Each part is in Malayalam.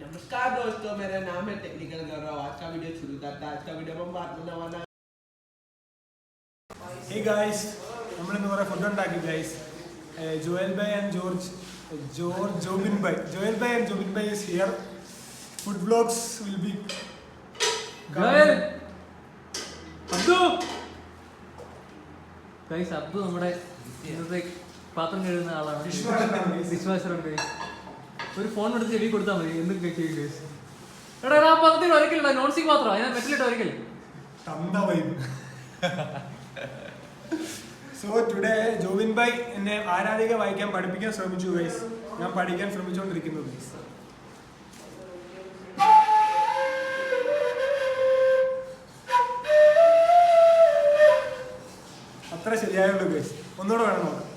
नमस्कार दोस्तों, मेरा नाम है टेक्निकल गौरव। आज का वीडियो शुरू करता है। आज का वीडियो में बात करने वाला है। Hey guys, നമ്മൾ ഇന്ന് കുറെ ഫുഡ് ഉണ്ടാക്കി guys. Joel Bhai and Jobin Bhai. Joel Bhai and Jobin Bhai is here. Food vlogs will be. Joel, Abdu. Guys, Abdu നമ്മുടെ ഇന്നത്തെ പാത്രം കഴുകുന്ന ആളാണ്. വിശ്വാസമാണ് ഗൈസ്. ഒരു ഫോൺ എടുത്ത് ചെവി കൊടുത്താൽ മതി, എന്തും ചെയ്യും ഗൈസ്. എടാ ആ പാത്രത്തിൽ ഒരിക്കലില്ല, നോൺ സ്റ്റിക് പാത്രം, അതിനെ മെറ്റലിട്ട് ഒരിക്കൽ. So today Jobin Bhai എന്നെ ആരാധിക വായിക്കാൻ പഠിപ്പിക്കാൻ ശ്രമിച്ചു ഗൈസ്. ഞാൻ പഠിക്കാൻ ശ്രമിച്ചുകൊണ്ടിരിക്കുന്നു ഗൈസ്. അത്ര ശരിയായുള്ളൂ ഗൈസ്. ഒന്നുകൂടെ വേണം നോക്കാം.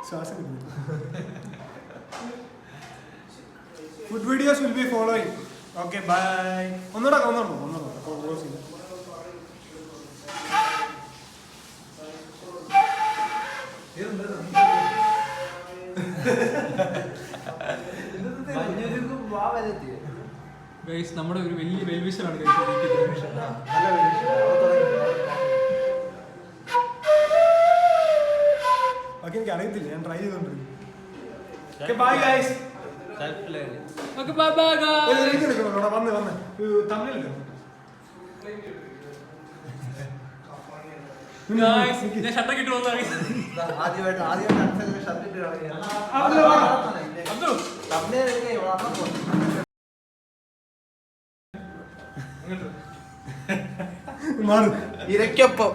ശ്വാസം Food videos will be following. Okay, bye. ഒന്നുകൂടെ ക്ലോസ് ചെയ്തു. ഗൈസ് നമ്മുടെ ഒരു വലിയ വെൽവിഷറാണ് ഓക്കെ, എനിക്ക് അറിയത്തില്ല, ഞാൻ ട്രൈ ചെയ്തോണ്ടിരിക്കും. Okay, bye guys. Okay bye bye guys. വന്ന് തമിഴിലോ ഗൈസ് ഞാൻ ഷർട്ട് ഇട്ട് വന്നു. ആദ്യമായിട്ട് ഷർട്ട് ഇട്ട് അബ്ദു ഇരയ്ക്കൊപ്പം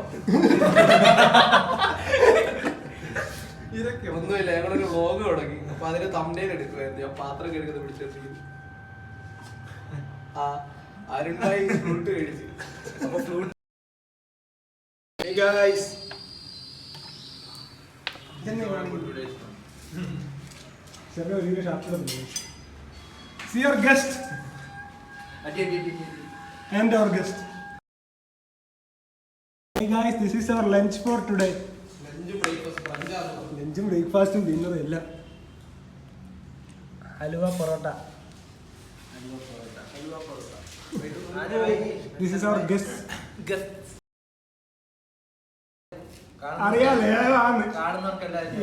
ഒന്നുമില്ല, ഞങ്ങളൊരു വ്ലോഗ് തുടങ്ങി. അപ്പൊ അതിന് തംബ്നെയിൽ എടുക്കുമായിരുന്നു. ഞാൻ പാത്രം കഴുകുന്നത് പിടിച്ചിട്ട് അരുണ്ടായി ഫ്രൂട്ട് കഴിച്ചു. അപ്പൊ fruit Hey guys. See your guest and our guest. Hey guys, this is our lunch for today. ലഞ്ചും ബ്രേക്ക്ഫാസ്റ്റും ഡിന്നറും എല്ലാം. Halwa parotta. This is our guest. അറിയാം ഏതാണ്,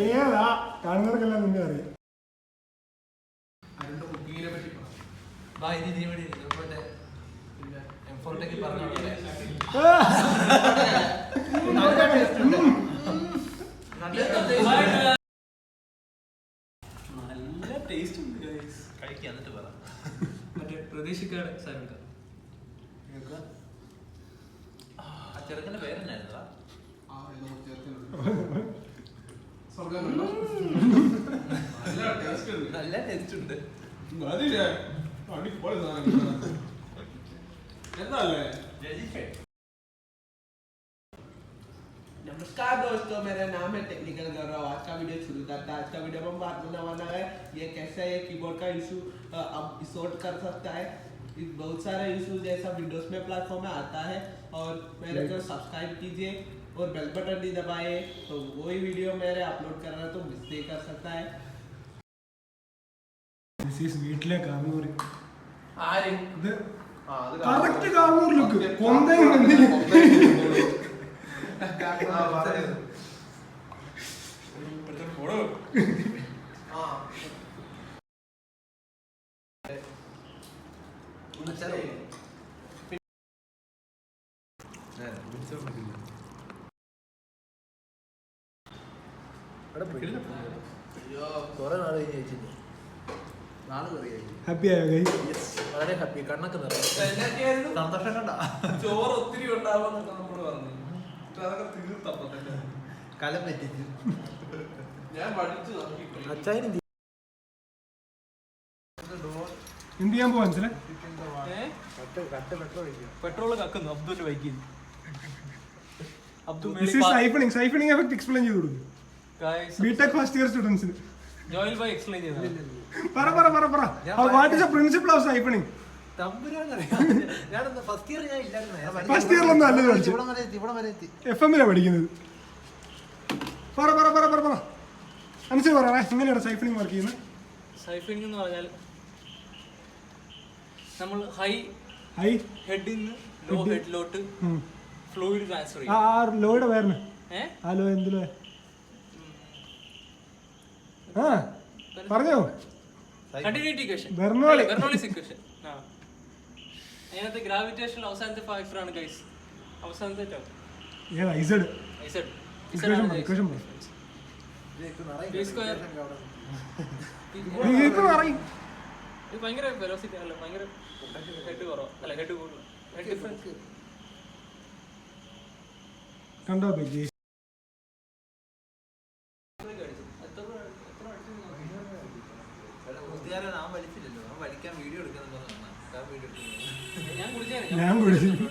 ഏതാ കാണുന്നവർക്കെല്ലാം മുന്നേ അറിയാം. നല്ല ടേസ്റ്റ് ഉണ്ട് ഗൈസ്. കഴിക്കാൻ എന്നിട്ട് പറ. മറ്റേ പ്രതീക്ഷിക്കാതെ സാധനം ആ ചെറുക്കൻ്റെ പേരെന്നായിരുന്നടാ? നല്ല ടേസ്റ്റ് ഉണ്ട്. नमस्कार दोस्तों, मेरा नाम है टेक्निकल गौरव। आज का वीडियो शुरू करता है। आज का वीडियो में बात करने वाला है ये कैसे ये कीबोर्ड का इशू अब सॉर्ट कर सकता है। बहुत सारे इशूज जैसा विंडोज में प्लेटफॉर्म में आता है। और मेरे को सब्सक्राइब कीजिए और बेल बटन भी दबाए, तो वही वीडियो मेरे अपलोड कर रहा है तो मिस नहीं कर सकता है। This is വീട്ടിലെ കാർന്നൂർ. ആര് കറക്റ്റ് കാർന്നൂർ ലുക്ക്. കൊന്തയും കുറെ നാൾ കഴിഞ്ഞ് കഴിച്ചിട്ട് നാളെ കറിയായി. ഹാപ്പി ആയോ ഗൈസ്? വളരെ ഹാപ്പി. കണ്ണൊക്കെ നിറയും. സന്തോഷം കണ്ട ചോറ് ഒത്തിരി ഉണ്ടാവുമെന്നൊക്കെ നമ്മൾ പറഞ്ഞു. അതൊക്കെ തീർത്തപ്പോ കലം പറ്റിച്ചു. ഞാൻ പഠിച്ചു നോക്കി. അച്ചായനും എന്ത് ചെയ്യാൻ പോവാ മനസ്സിലെ? പെട്രോൾ കക്കുന്നു അബ്ദുന്റെ ബൈക്കിൽ. This is siphoning effect explain ചെയ്തു കൊടുക്കും. ബിടെക് ഫസ്റ്റ് ഇയർ സ്റ്റുഡൻസിന്. ജോയൽ ബൈ എക്സ്പ്ലെയിൻ ചെയ്തു. പറ. What is the principle of siphoning? തമ്പുരാനറിയാം. ഞാനന്ന് ഫസ്റ്റ് ഇയർ ഞാൻ ഇല്ലായിരുന്നു. ഫസ്റ്റ് ഇയറിലൊന്നും അല്ലല്ലോ പഠിച്ചത്. ഇവിടെ വരെ എത്തി. FM-ലാണ് പഠിക്കുന്നത്. പറ അനുസരിച്ച് പറയാ, എങ്ങനെയാണ് സൈഫണിങ് വർക്ക് ചെയ്യുന്നത്? സൈഫിംഗ് എന്ന് പറഞ്ഞാൽ നമ്മൾ ഹൈ ഹെഡിൽ നിന്ന് ലോ ഹെഡിലോട്ട് ഫ്ലൂയിഡ് ട്രാൻസ്ഫർ ചെയ്യും. ആ ലോയുടെ പേരിന് ആ ലോ എന്തിലോ ആ പറഞ്ഞോ. Continuity equation, Bernoulli's equation. അതിനകത്ത് ഗ്രാവിറ്റേഷൻ അവസാനത്തെ ഫാക്ടർ ആണ് ഗൈസ്. അവസാനത്തെ ടേം ഏതാ? Z. Equation equation B square. ഇത് ഭയങ്കര വെലോസിറ്റി അല്ല, ഭയങ്കര ഹെഡ് കുറവ് അല്ല, ഹെഡ് കൂടുതൽ, ഹെഡ് ഡിഫറൻസ് കണ്ടോ ബേജി? ഞാൻ വലിച്ചില്ലല്ലോ, വലിക്കാൻ വീഡിയോ എടുക്കുന്ന ഞാൻ കുടിച്ചേ ഞാൻ കുടിച്ചു.